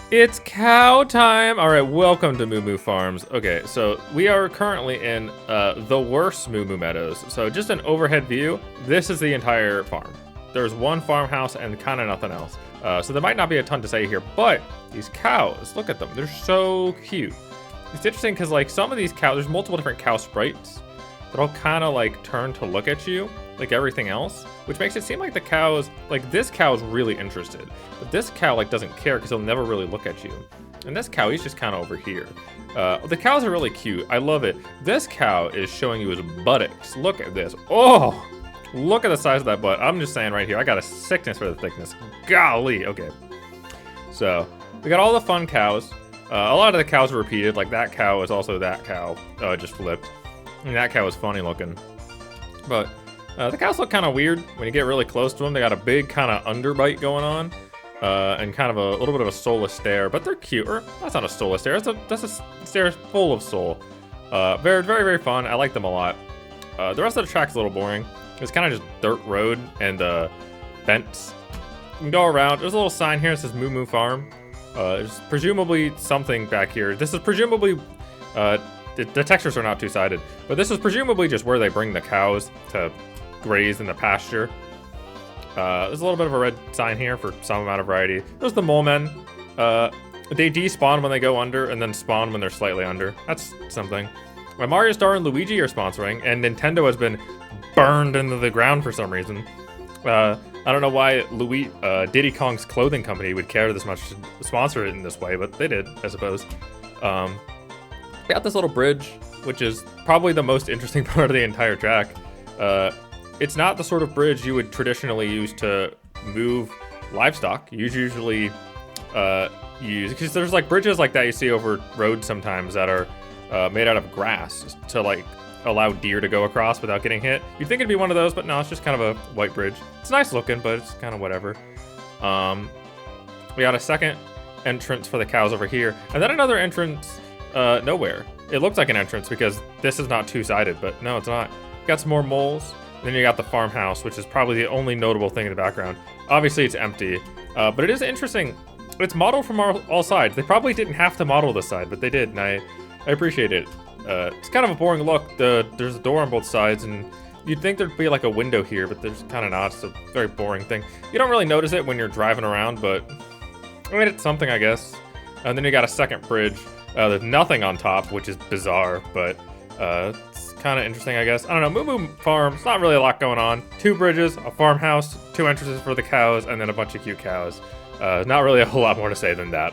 It's cow time! Alright, welcome to Moo Moo Farms. Okay, so we are currently in the worst Moo Moo Meadows. So just an overhead view, this is the entire farm. There's one farmhouse and kind of nothing else. So there might not be a ton to say here, but these cows, look at them. They're so cute. It's interesting because like some of these cows, there's multiple different cow sprites that all kind of like turn to look at you like everything else, which makes it seem like the cows, like this cow is really interested, but this cow like doesn't care because he'll never really look at you. And this cow, he's just kind of over here. The cows are really cute. I love it. This cow is showing you his buttocks. Look at this. Oh, look at the size of that butt. I'm just saying right here, I got a sickness for the thickness. Golly. Okay. So we got all the fun cows. A lot of the cows are repeated. Like that cow is also that cow. Just flipped. And that cow is funny looking. But the cows look kind of weird when you get really close to them. They got a big kind of underbite going on, and kind of a little bit of a soulless stare. But they're cute. Or that's not a soulless stare. That's a stare full of soul. Very, very, very fun. I like them a lot. The rest of the track's a little boring. It's kind of just dirt road and vents. You can go around. There's a little sign here that says Moo Moo Farm. There's presumably something back here. This is presumably the textures are not two-sided, but this is presumably just where they bring the cows to graze in the pasture. There's a little bit of a red sign here for some amount of variety. There's the mole men. They despawn when they go under and then spawn when they're slightly under. That's something. Mario Star and Luigi are sponsoring, and Nintendo has been burned into the ground for some reason. I don't know why Diddy Kong's clothing company would care this much to sponsor it in this way, but they did, I suppose. We got this little bridge, which is probably the most interesting part of the entire track. It's not the sort of bridge you would traditionally use to move livestock. You usually use, because there's like bridges like that you see over roads sometimes that are made out of grass to like allow deer to go across without getting hit. You'd think it'd be one of those, but no, it's just kind of a white bridge. It's nice looking, but it's kind of whatever. We got a second entrance for the cows over here, and then another entrance nowhere. It looks like an entrance because this is not two-sided, but no, it's not. Got some more moles. Then you got the farmhouse, which is probably the only notable thing in the background. Obviously, it's empty, but it is interesting. It's modeled from all sides. They probably didn't have to model this side, but they did, and I appreciate it. It's kind of a boring look. There's a door on both sides, and you'd think there'd be like a window here, but there's kind of not. It's a very boring thing. You don't really notice it when you're driving around, but I mean, it's something, I guess. And then you got a second bridge. There's nothing on top, which is bizarre, but it's kind of interesting, I guess. I don't know, Moo Moo Farm, it's not really a lot going on. 2 bridges, a farmhouse, 2 entrances for the cows, and then a bunch of cute cows. Not really a whole lot more to say than that.